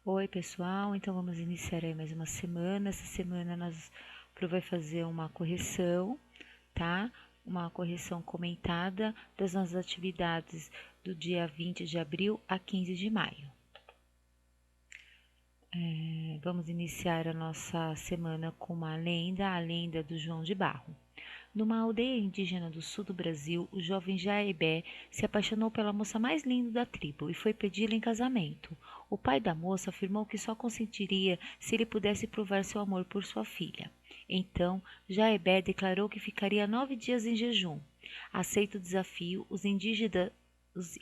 Oi, pessoal. Então vamos iniciar aí mais uma semana. Essa semana Pro vai fazer uma correção, tá? Uma correção comentada das nossas atividades do dia 20 de abril a 15 de maio. Vamos iniciar a nossa semana com uma lenda, a lenda do João de Barro. Numa aldeia indígena do sul do Brasil, o jovem Jaebé se apaixonou pela moça mais linda da tribo e foi pedi-la em casamento. O pai da moça afirmou que só consentiria se ele pudesse provar seu amor por sua filha. Então, Jaebé declarou que ficaria 9 dias em jejum. Aceito o desafio, os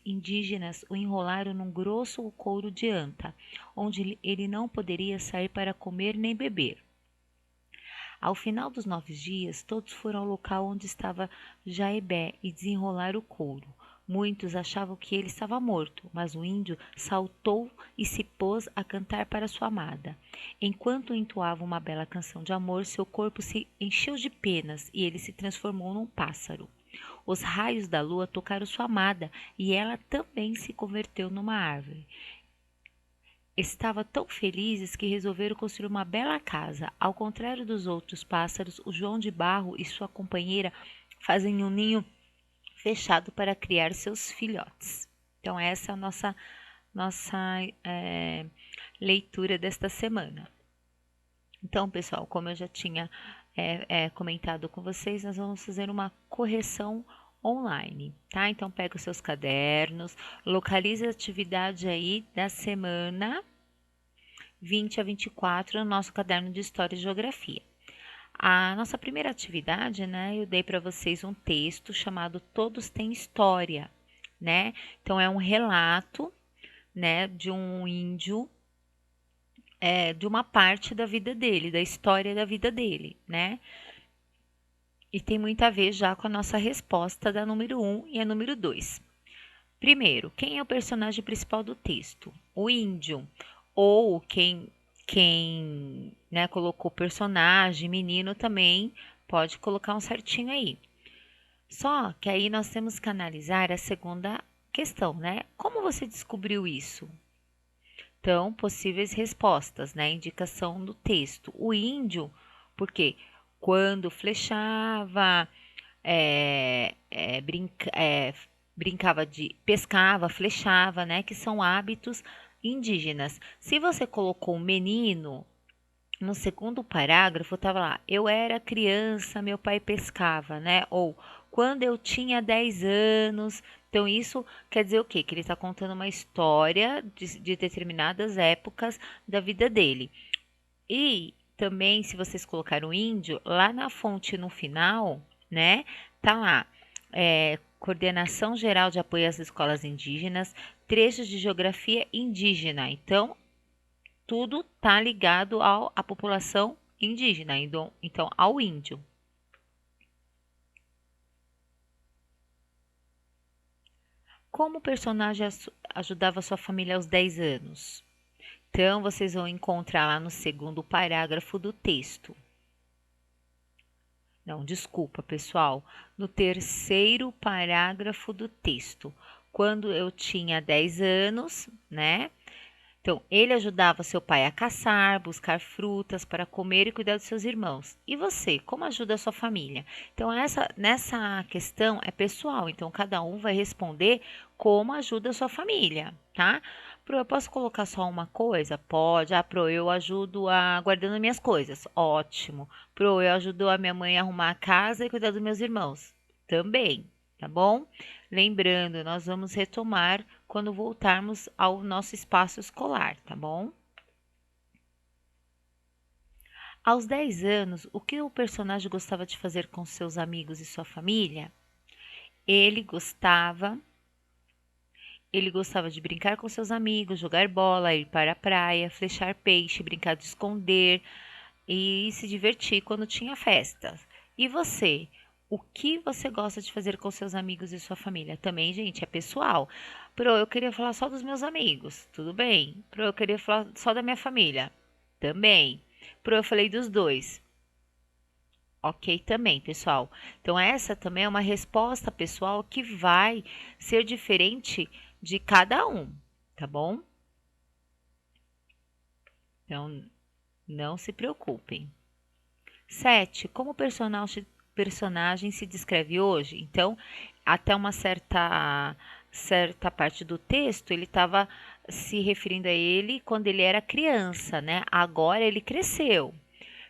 indígenas o enrolaram num grosso couro de anta, onde ele não poderia sair para comer nem beber. Ao final dos 9 dias, todos foram ao local onde estava Jaebé e desenrolaram o couro. Muitos achavam que ele estava morto, mas o índio saltou e se pôs a cantar para sua amada. Enquanto entoava uma bela canção de amor, seu corpo se encheu de penas e ele se transformou num pássaro. Os raios da lua tocaram sua amada e ela também se converteu numa árvore. Estavam tão felizes que resolveram construir uma bela casa. Ao contrário dos outros pássaros, o João de Barro e sua companheira fazem um ninho fechado para criar seus filhotes. Então, essa é a nossa leitura desta semana. Então, pessoal, como eu já tinha comentado com vocês, nós vamos fazer uma correção online, tá? Então, pega os seus cadernos, localize a atividade aí da semana 20 a 24 no nosso caderno de História e Geografia. A nossa primeira atividade, né, eu dei para vocês um texto chamado Todos Têm História, né? Então, é um relato, né, de um índio, de uma parte da vida dele, da história da vida dele, né? E tem muito a ver já com a nossa resposta da número 1 e a número 2. Primeiro, quem é o personagem principal do texto? O índio, ou quem né, colocou personagem, menino também pode colocar um certinho aí. Só que aí nós temos que analisar a segunda questão, né? Como você descobriu isso? Então, possíveis respostas, né? Indicação do texto. O índio, porque quando flechava, brincava de pescava, flechava, né? Que são hábitos indígenas. Se você colocou menino, no segundo parágrafo estava lá, eu era criança, meu pai pescava, né? Ou quando eu tinha 10 anos. Então, isso quer dizer o quê? Que ele está contando uma história de determinadas épocas da vida dele. E também, se vocês colocaram índio, lá na fonte no final, né? Tá lá, Coordenação Geral de Apoio às Escolas Indígenas, trechos de geografia indígena. Então, tudo tá ligado à população indígena, então ao índio. Como o personagem ajudava sua família aos 10 anos? Então, vocês vão encontrar lá no segundo parágrafo do texto. Não, desculpa, pessoal. No terceiro parágrafo do texto. Quando eu tinha 10 anos, né? Então, ele ajudava seu pai a caçar, buscar frutas para comer e cuidar dos seus irmãos. E você, como ajuda a sua família? Então, nessa questão é pessoal, então cada um vai responder como ajuda a sua família, tá? Pro, eu posso colocar só uma coisa? Pode. Ah, pro, eu ajudo a guardando minhas coisas. Ótimo. Pro, eu ajudo a minha mãe a arrumar a casa e cuidar dos meus irmãos. Também, tá bom? Lembrando, nós vamos retomar quando voltarmos ao nosso espaço escolar, tá bom? Aos 10 anos, o que o personagem gostava de fazer com seus amigos e sua família? Ele gostava Ele gostava de brincar com seus amigos, jogar bola, ir para a praia, flechar peixe, brincar de esconder e se divertir quando tinha festas. E você? O que você gosta de fazer com seus amigos e sua família? Também, gente, é pessoal. Pro, eu queria falar só dos meus amigos. Tudo bem. Pro, eu queria falar só da minha família. Também. Pro, eu falei dos dois. Ok, também, pessoal. Então, essa também é uma resposta pessoal que vai ser diferente de cada um, tá bom? Então, não se preocupem. 7. Como o personagem se descreve hoje? Então, até uma certa parte do texto, ele estava se referindo a ele quando ele era criança, né? Agora ele cresceu.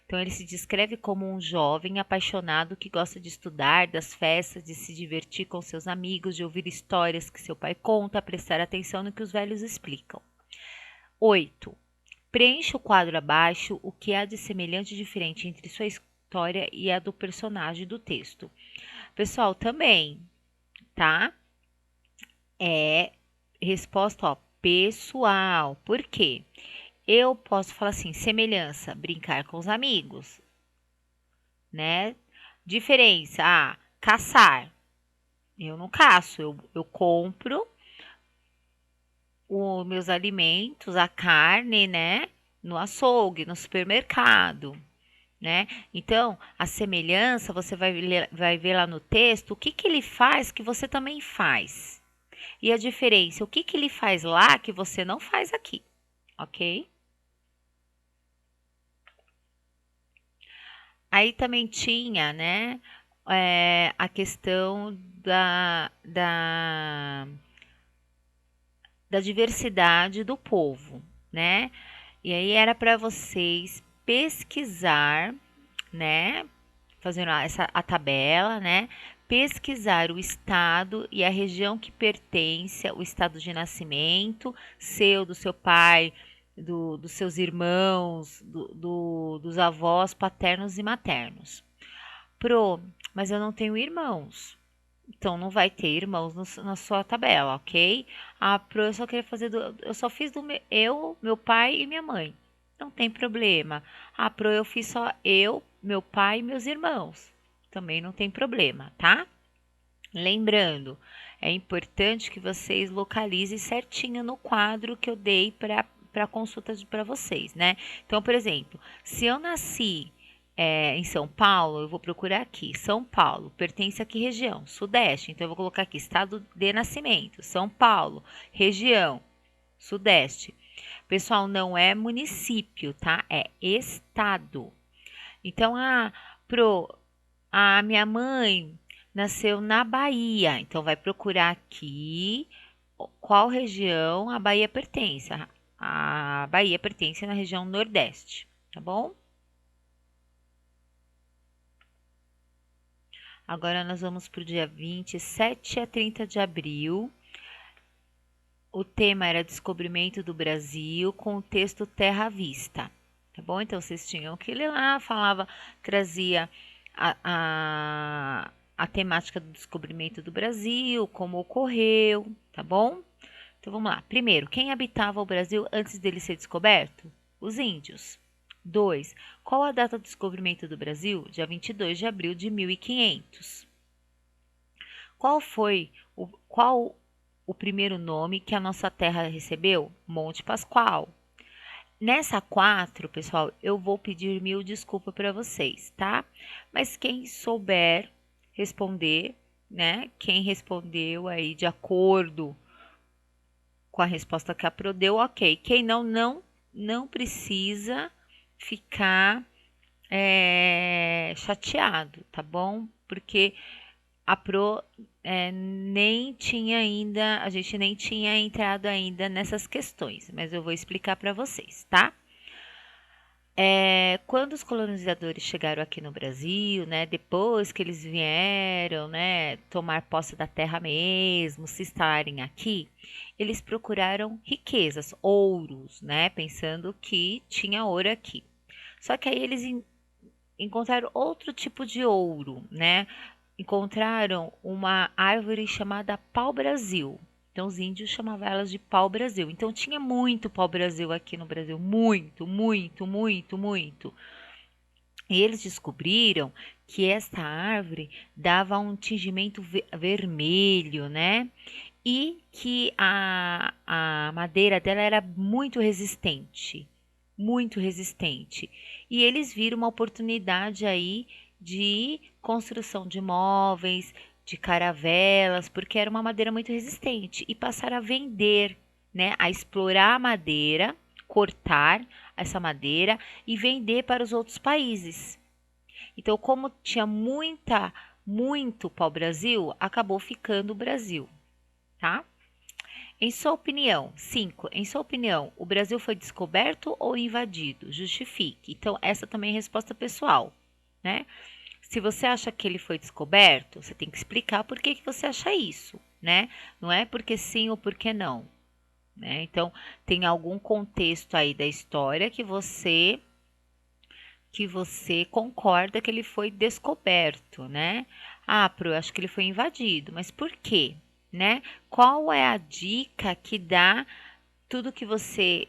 Então, ele se descreve como um jovem apaixonado que gosta de estudar, das festas, de se divertir com seus amigos, de ouvir histórias que seu pai conta, prestar atenção no que os velhos explicam. 8. Preencha o quadro abaixo o que há de semelhante e diferente entre sua história e a do personagem do texto. Pessoal, também, tá? É resposta, ó, pessoal. Por quê? Eu posso falar assim, semelhança, brincar com os amigos, né? Diferença, caçar. Eu não caço, eu compro os meus alimentos, a carne, né? No açougue, no supermercado, né? Então, a semelhança, você vai ver lá no texto o que, que ele faz que você também faz. E a diferença, o que, que ele faz lá que você não faz aqui, ok? Aí também tinha, né, a questão da diversidade do povo, né? E aí era para vocês pesquisar, né? Fazendo a tabela, né? Pesquisar o estado e a região que pertence, o estado de nascimento, do seu pai, dos seus irmãos, dos avós paternos e maternos. Mas eu não tenho irmãos. Então não vai ter irmãos na sua tabela, ok? Eu só queria fazer eu só fiz meu pai e minha mãe. Não tem problema. Eu fiz só eu, meu pai e meus irmãos. Também não tem problema, tá? Lembrando, é importante que vocês localizem certinho no quadro que eu dei para consulta para vocês, né? Então, por exemplo, se eu nasci em São Paulo, eu vou procurar aqui. São Paulo, pertence a que região? Sudeste. Então, eu vou colocar aqui, estado de nascimento. São Paulo, região, Sudeste. Pessoal, não é município, tá? É estado. Então, a minha mãe nasceu na Bahia. Então, vai procurar aqui qual região a Bahia pertence. A Bahia pertence na região Nordeste, tá bom? Agora nós vamos para o dia 27 a 30 de abril. O tema era Descobrimento do Brasil com o texto Terra à Vista. Tá bom? Então vocês tinham que ler lá, trazia a temática do descobrimento do Brasil, como ocorreu, tá bom? Então vamos lá. Primeiro, quem habitava o Brasil antes dele ser descoberto? Os índios. 2. Qual a data do descobrimento do Brasil? Dia 22 de abril de 1500. Qual o primeiro nome que a nossa terra recebeu? Monte Pascoal. Nessa 4, pessoal, eu vou pedir mil desculpas para vocês, tá? Mas quem souber responder, né? Quem respondeu aí de acordo com a resposta que a Pro deu, ok. Quem não precisa ficar chateado, tá bom? Porque a Pro nem tinha ainda, a gente nem tinha entrado ainda nessas questões, mas eu vou explicar para vocês, tá? Quando os colonizadores chegaram aqui no Brasil, né, depois que eles vieram, né, tomar posse da terra mesmo, se estarem aqui, eles procuraram riquezas, ouros, né, pensando que tinha ouro aqui. Só que aí eles encontraram outro tipo de ouro, né? Encontraram uma árvore chamada pau-brasil. Então os índios chamavam elas de pau-brasil. Então tinha muito pau-brasil aqui no Brasil, muito, muito, muito, muito. E eles descobriram que esta árvore dava um tingimento vermelho, né? E que a madeira dela era muito resistente, muito resistente. E eles viram uma oportunidade aí de construção de móveis, de caravelas, porque era uma madeira muito resistente e passaram a vender, né, a explorar a madeira, cortar, essa madeira e vender para os outros países. Então, como tinha muito pau-brasil, acabou ficando o Brasil, tá? Em sua opinião, 5. Em sua opinião, o Brasil foi descoberto ou invadido? Justifique. Então, essa também é resposta pessoal, né? Se você acha que ele foi descoberto, você tem que explicar por que você acha isso, né? Não é porque sim ou porque não, né? Então, tem algum contexto aí da história que você concorda que ele foi descoberto, né? Ah, eu acho que ele foi invadido, mas por quê, né? Qual é a dica que dá tudo que você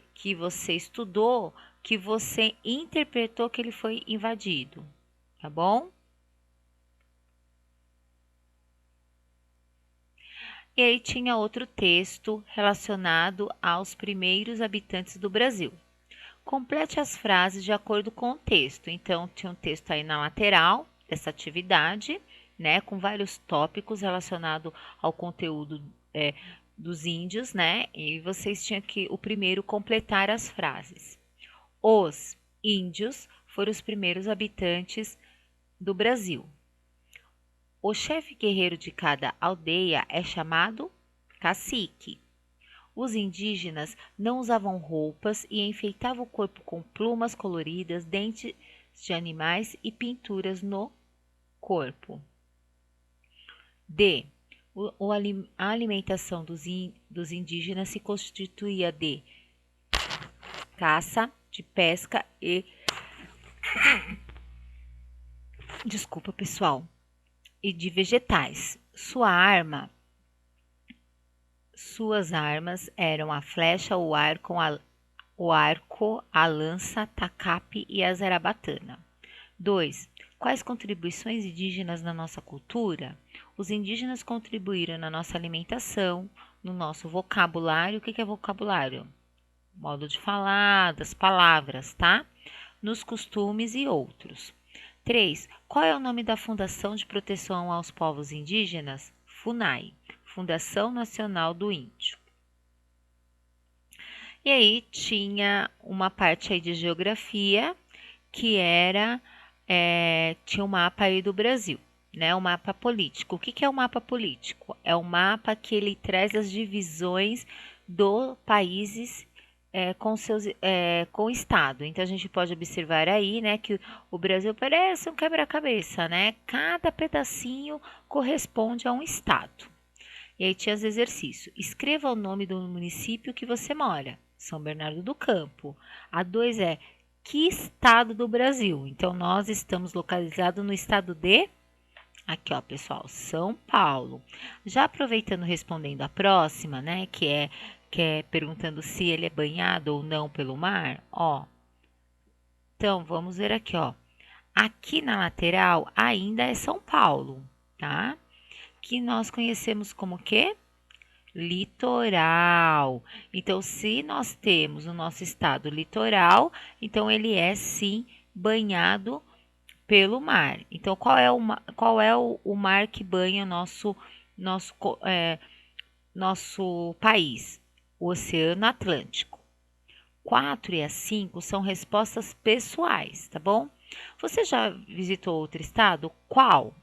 estudou, que você interpretou que ele foi invadido, tá bom? E aí tinha outro texto relacionado aos primeiros habitantes do Brasil. Complete as frases de acordo com o texto. Então, tinha um texto aí na lateral dessa atividade, né, com vários tópicos relacionados ao conteúdo dos índios, né? E vocês tinham que, o primeiro, completar as frases. Os índios foram os primeiros habitantes do Brasil. O chefe guerreiro de cada aldeia é chamado cacique. Os indígenas não usavam roupas e enfeitavam o corpo com plumas coloridas, dentes de animais e pinturas no corpo. D. A alimentação dos indígenas se constituía de caça, de pesca e. Desculpa, pessoal. E de vegetais. Suas armas eram a flecha, o arco, a lança, tacape e a zarabatana. 2. Quais contribuições indígenas na nossa cultura? Os indígenas contribuíram na nossa alimentação, no nosso vocabulário. O que é vocabulário? Modo de falar, das palavras, tá? Nos costumes e outros. 3. Qual é o nome da Fundação de Proteção aos Povos Indígenas? FUNAI, Fundação Nacional do Índio. E aí tinha uma parte aí de geografia que tinha um mapa aí do Brasil, né? O mapa político. O que é o mapa político? É um mapa que ele traz as divisões do países com o Estado. Então a gente pode observar aí, né, que o Brasil parece um quebra-cabeça, né? Cada pedacinho corresponde a um Estado. E aí tinha os exercícios. Escreva o nome do município que você mora. São Bernardo do Campo. A 2 é que estado do Brasil? Então, nós estamos localizados no estado de... Aqui, ó, pessoal, São Paulo. Já aproveitando, respondendo a próxima, né, que é perguntando se ele é banhado ou não pelo mar, ó. Então, vamos ver aqui, ó. Aqui na lateral ainda é São Paulo, tá? Que nós conhecemos como quê? Litoral. Então, se nós temos o nosso estado litoral, então ele é sim banhado pelo mar. Então, qual é o mar que banha nosso país? O Oceano Atlântico. 4 e a 5 são respostas pessoais, tá bom? Você já visitou outro estado? Qual?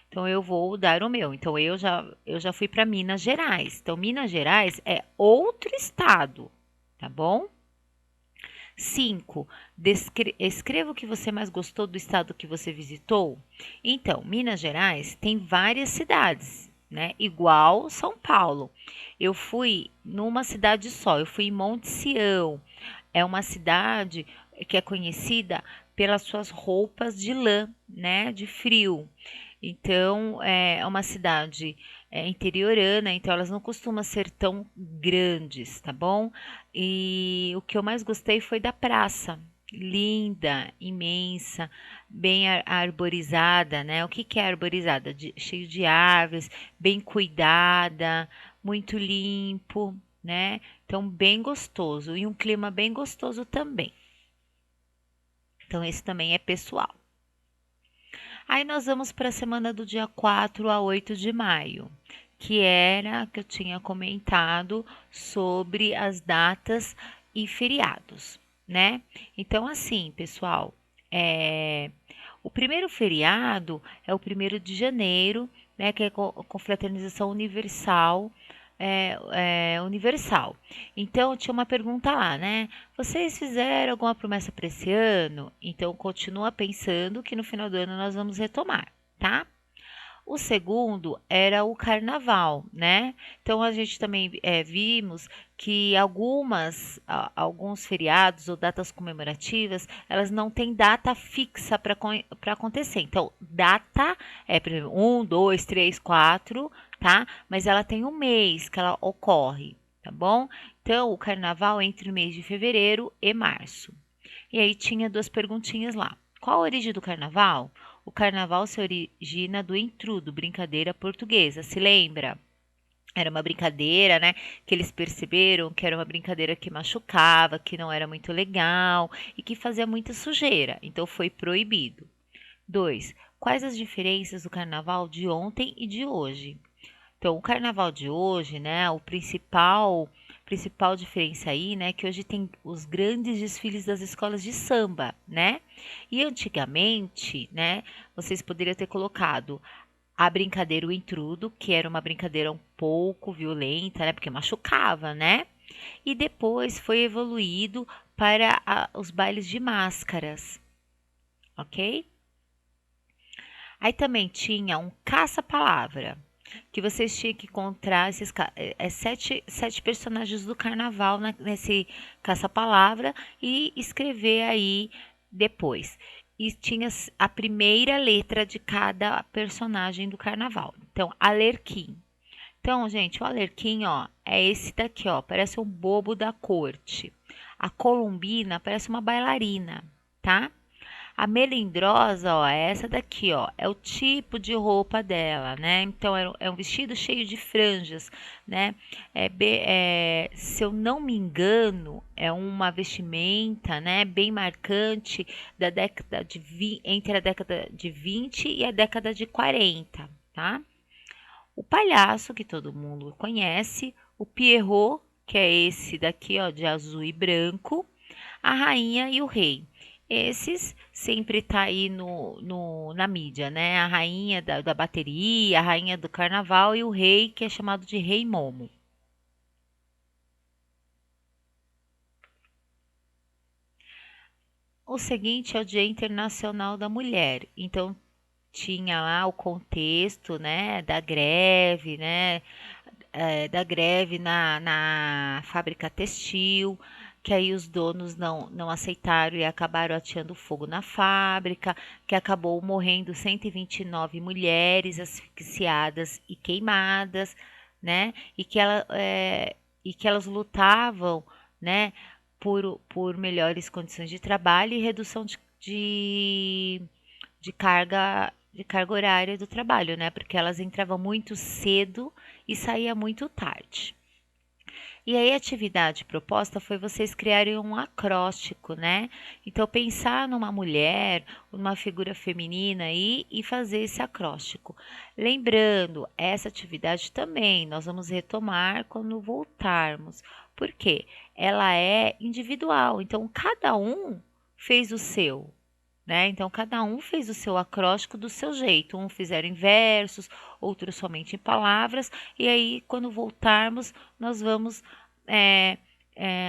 Então, eu vou dar o meu. Então, eu já fui para Minas Gerais. Então, Minas Gerais é outro estado, tá bom? 5. Escreva o que você mais gostou do estado que você visitou. Então, Minas Gerais tem várias cidades, né? Igual São Paulo. Eu fui numa cidade só, eu fui em Monte Sião. É uma cidade que é conhecida pelas suas roupas de lã, né? De frio. Então, é uma cidade interiorana, então elas não costumam ser tão grandes, tá bom? E o que eu mais gostei foi da praça. Linda, imensa, bem arborizada, né? O que é arborizada? Cheio de árvores, bem cuidada, muito limpo, né? Então, bem gostoso e um clima bem gostoso também. Então, esse também é pessoal. Aí nós vamos para a semana do dia 4 a 8 de maio, que era que eu tinha comentado sobre as datas e feriados. né? Então, assim, pessoal, é, o primeiro feriado é o 1º de janeiro, né? Que é confraternização universal, universal. Então, tinha uma pergunta lá, né? Vocês fizeram alguma promessa para esse ano? Então, continua pensando que no final do ano nós vamos retomar, tá? O segundo era o carnaval, né? Então a gente também vimos que alguns feriados ou datas comemorativas, elas não têm data fixa para acontecer. Então, data é, por exemplo, 1, 2, 3, 4, tá? Mas ela tem um mês que ela ocorre, tá bom? Então, o carnaval é entre o mês de fevereiro e março. E aí tinha duas perguntinhas lá. Qual a origem do carnaval? O carnaval se origina do intrudo, brincadeira portuguesa. Se lembra? Era uma brincadeira, né? Que eles perceberam que era uma brincadeira que machucava, que não era muito legal e que fazia muita sujeira. Então foi proibido. 2. Quais as diferenças do carnaval de ontem e de hoje? Então, o carnaval de hoje, né, o principal diferença aí, né, que hoje tem os grandes desfiles das escolas de samba, né? E antigamente, né, vocês poderiam ter colocado a brincadeira o intrudo, que era uma brincadeira um pouco violenta, né, porque machucava, né? E depois foi evoluído para os bailes de máscaras, ok? Aí também tinha um caça-palavra, que vocês tinham que encontrar sete personagens do carnaval nesse caça-palavra e escrever aí depois. E tinha a primeira letra de cada personagem do carnaval. Então, Alerquim. Então, gente, o Alerquim, ó, é esse daqui, ó, parece um bobo da corte. A Columbina parece uma bailarina, tá? A melindrosa, ó, é essa daqui, ó, é o tipo de roupa dela, né? Então é um vestido cheio de franjas, né? Se eu não me engano, é uma vestimenta, né, bem marcante da década entre a década de 20 e a década de 40, tá? O palhaço que todo mundo conhece, o Pierrot, que é esse daqui, ó, de azul e branco, a rainha e o rei. Esses sempre tá aí na mídia, né? A rainha da bateria, a rainha do carnaval e o rei, que é chamado de Rei Momo. O seguinte é o Dia Internacional da Mulher. Então, tinha lá o contexto, né, da greve, né, da greve na fábrica textil, que aí os donos não aceitaram e acabaram ateando fogo na fábrica, que acabou morrendo 129 mulheres asfixiadas e queimadas, né? E que elas lutavam, né, por melhores condições de trabalho e redução de carga horária do trabalho, né? Porque elas entravam muito cedo e saía muito tarde. E aí a atividade proposta foi vocês criarem um acróstico, né? Então pensar numa mulher, numa figura feminina aí e fazer esse acróstico. Lembrando, essa atividade também nós vamos retomar quando voltarmos. Por quê? Ela é individual, então cada um fez o seu, né? Então, cada um fez o seu acróstico do seu jeito. Um fizeram em versos, outros somente em palavras. E aí, quando voltarmos, nós vamos. é,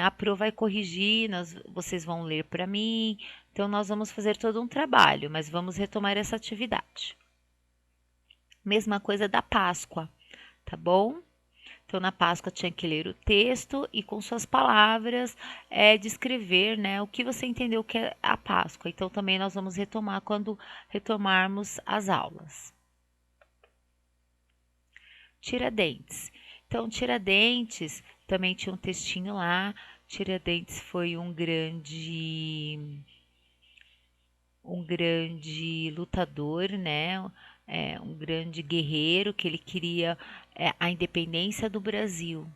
a Pro vai corrigir, vocês vão ler para mim. Então, nós vamos fazer todo um trabalho, mas vamos retomar essa atividade. Mesma coisa da Páscoa, tá bom? Então, na Páscoa tinha que ler o texto e, com suas palavras, descrever, né, o que você entendeu que é a Páscoa. Então, também nós vamos retomar quando retomarmos as aulas. Tiradentes. Então, Tiradentes também tinha um textinho lá. Tiradentes foi um grande lutador, né? Um grande guerreiro que ele queria a independência do Brasil,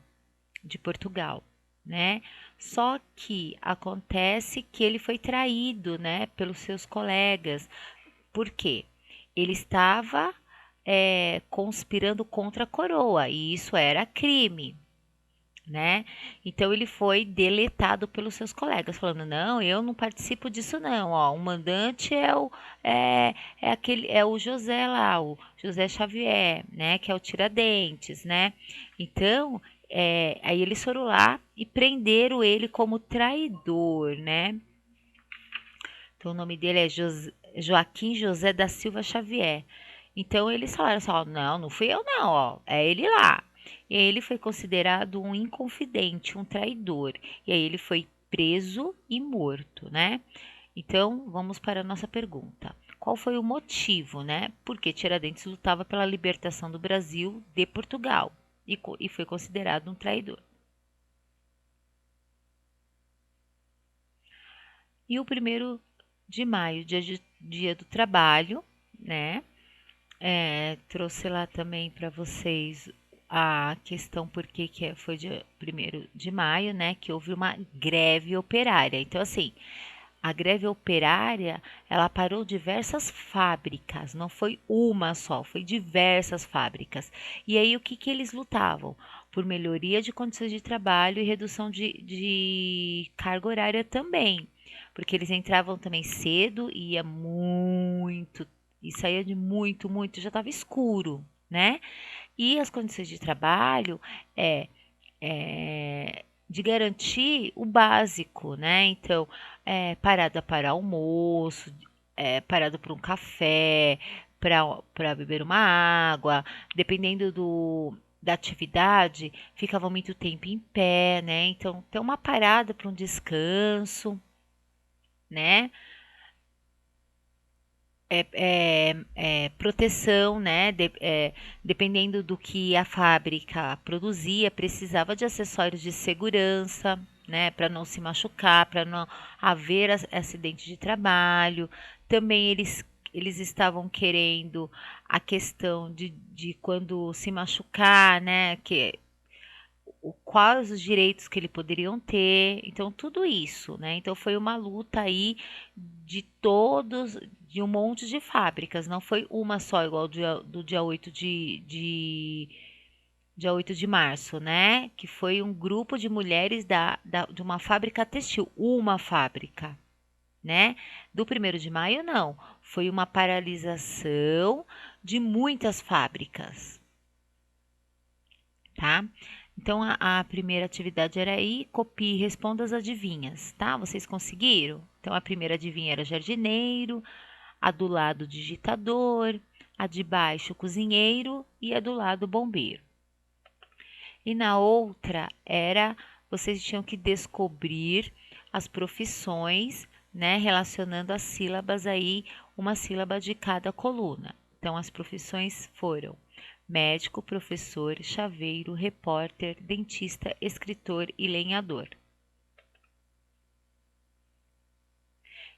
de Portugal, né? Só que acontece que ele foi traído, né, pelos seus colegas. Por quê? Ele estava conspirando contra a coroa e isso era crime. né? Então ele foi deletado pelos seus colegas, falando: não, eu não participo disso, não. Ó, o mandante é, é o José lá, o José Xavier, né? Que é o Tiradentes, né? Então, aí eles foram lá e prenderam ele como traidor, né? Então o nome dele é Joaquim José da Silva Xavier. Então eles falaram assim: ó, não, não fui eu não, ó, é ele lá. E aí ele foi considerado um inconfidente, um traidor. E aí ele foi preso e morto, né? Então vamos para a nossa pergunta. Qual foi o motivo, né? Por que Tiradentes lutava pela libertação do Brasil de Portugal e foi considerado um traidor? E o 1º de maio, dia do trabalho, né? Trouxe lá também para vocês a questão por que foi dia 1º de maio, né? Que houve uma greve operária. Então, assim, a greve operária, ela parou diversas fábricas, não foi uma só, foi diversas fábricas. E aí, o que eles lutavam? Por melhoria de condições de trabalho e redução de carga horária também. Porque eles entravam também cedo e ia muito, e saía de muito, muito, já estava escuro, né? E as condições de trabalho é, de garantir o básico, né? Então, parada para almoço, parada para um café, para beber uma água, dependendo da atividade, ficava muito tempo em pé, né? Então, ter uma parada para um descanso, né? Proteção, né? Dependendo do que a fábrica produzia, precisava de acessórios de segurança, né? Para não se machucar, para não haver acidente de trabalho. Também eles estavam querendo a questão de quando se machucar, né? Quais os direitos que ele poderiam ter, então tudo isso, né? Então foi uma luta aí de um monte de fábricas, não foi uma só igual do dia 8 dia 8 de março, né? Que foi um grupo de mulheres de uma fábrica textil, uma fábrica, né? Do 1º de maio, não, foi uma paralisação de muitas fábricas, tá? Então a primeira atividade era aí, copie e responda as adivinhas, tá? Vocês conseguiram? Então a primeira adivinha era jardineiro, a do lado digitador, a de baixo cozinheiro e a do lado bombeiro. E na outra era vocês tinham que descobrir as profissões, né, relacionando as sílabas aí, uma sílaba de cada coluna. Então as profissões foram médico, professor, chaveiro, repórter, dentista, escritor e lenhador.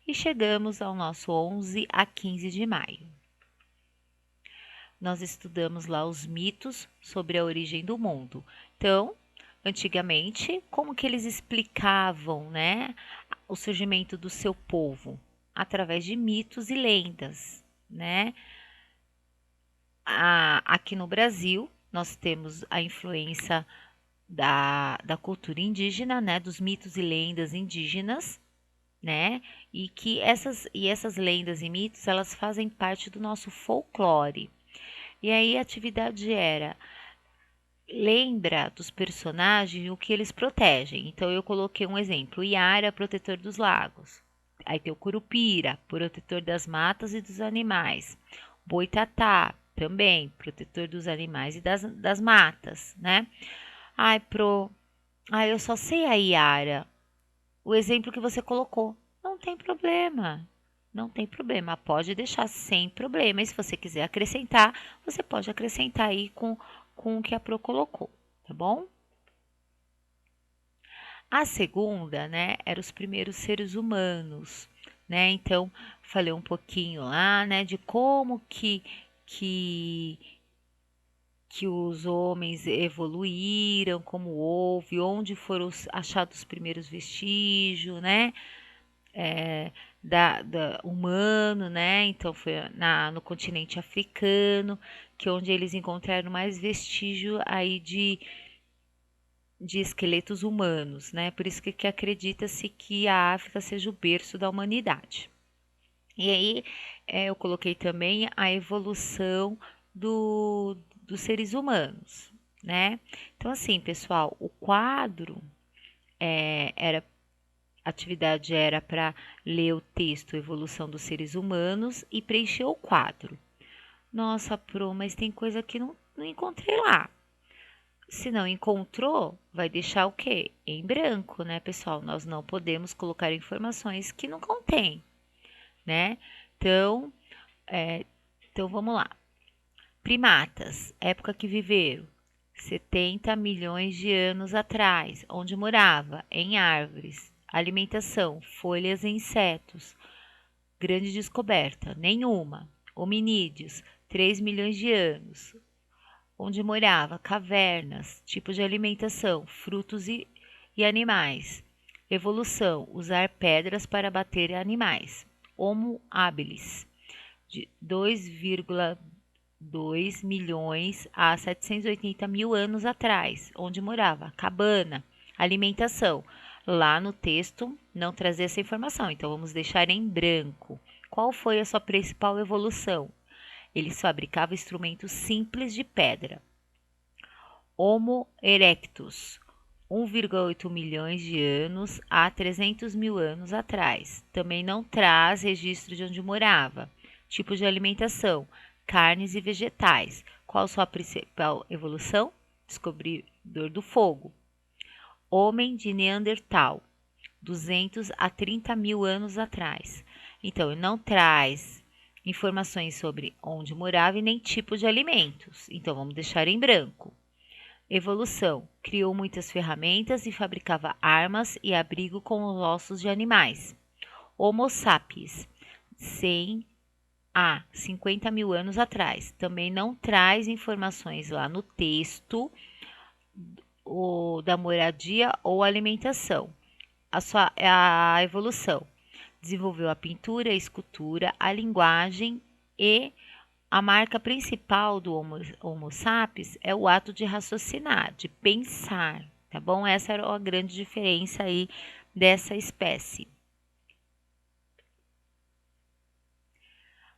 E chegamos ao nosso 11 a 15 de maio. Nós estudamos lá os mitos sobre a origem do mundo. Então, antigamente, como que eles explicavam, né, o surgimento do seu povo? Através de mitos e lendas, né? Aqui no Brasil, nós temos a influência da cultura indígena, né, dos mitos e lendas indígenas, né, e essas lendas e mitos, elas fazem parte do nosso folclore. E aí a atividade era: lembra dos personagens o que eles protegem. Então eu coloquei um exemplo: Iara, protetor dos lagos. Aí tem o Curupira, protetor das matas e dos animais. Boitatá, também protetor dos animais e das matas, né? Ai, eu só sei a Iara, o exemplo que você colocou. Não tem problema. Não tem problema. Pode deixar sem problema. E se você quiser acrescentar, você pode acrescentar aí com o que a Pro colocou, tá bom? A segunda, né, era os primeiros seres humanos, né? Então, falei um pouquinho lá, né, de como que que os homens evoluíram, como houve, onde foram achados os primeiros vestígios, né? Humano, né? Então foi no continente africano, que é onde eles encontraram mais vestígio aí de esqueletos humanos, né? Por isso que acredita-se que a África seja o berço da humanidade. E aí eu coloquei também a evolução dos seres humanos, né? Então, assim, pessoal, o quadro era a atividade era para ler o texto Evolução dos Seres Humanos e preencher o quadro. Nossa, Pro, mas tem coisa que não encontrei lá. Se não encontrou, vai deixar o quê? Em branco, né, pessoal? Nós não podemos colocar informações que não contém, né? Então, então vamos lá. Primatas, época que viveram. 70 milhões de anos atrás, onde morava, em árvores. Alimentação, folhas e insetos. Grande descoberta, nenhuma. Hominídeos, 3 milhões de anos, onde morava, cavernas, tipos de alimentação, frutos e animais. Evolução, usar pedras para bater animais. Homo habilis, de 2,2 milhões a 780 mil anos atrás, onde morava, cabana, alimentação. Lá no texto não trazia essa informação, então vamos deixar em branco. Qual foi a sua principal evolução? Eles fabricavam instrumentos simples de pedra. Homo erectus, 1,8 milhões de anos a 300 mil anos atrás. Também não traz registro de onde morava. Tipo de alimentação, carnes e vegetais. Qual sua principal evolução? Descobridor do fogo. Homem de Neandertal, 200 a 30 mil anos atrás. Então, ele não traz informações sobre onde morava e nem tipo de alimentos. Então, vamos deixar em branco. Evolução. Criou muitas ferramentas e fabricava armas e abrigo com os ossos de animais. Homo sapiens. 100 a 50 mil anos atrás. Também não traz informações lá no texto da moradia ou alimentação. A evolução. Desenvolveu a pintura, a escultura, a linguagem e a marca principal do Homo sapiens é o ato de raciocinar, de pensar, tá bom? Essa era a grande diferença aí dessa espécie.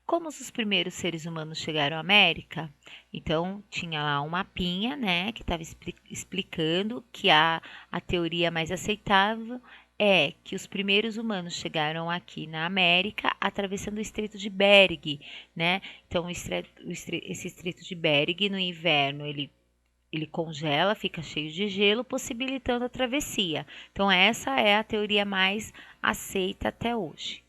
Como os primeiros seres humanos chegaram à América, então tinha lá um mapinha, né, que estava explicando que a teoria mais aceitável é que os primeiros humanos chegaram aqui na América atravessando o Estreito de Bering, né? Então esse Estreito de Bering no inverno ele congela, fica cheio de gelo, possibilitando a travessia. Então essa é a teoria mais aceita até hoje.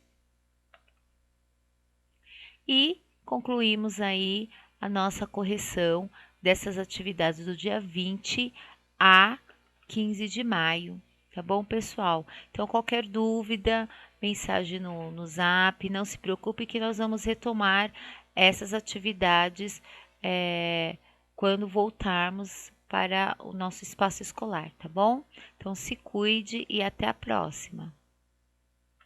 E concluímos aí a nossa correção dessas atividades do dia 20 a 15 de maio. Tá bom, pessoal? Então, qualquer dúvida, mensagem no Zap, não se preocupe que nós vamos retomar essas atividades quando voltarmos para o nosso espaço escolar, tá bom? Então, se cuide e até a próxima.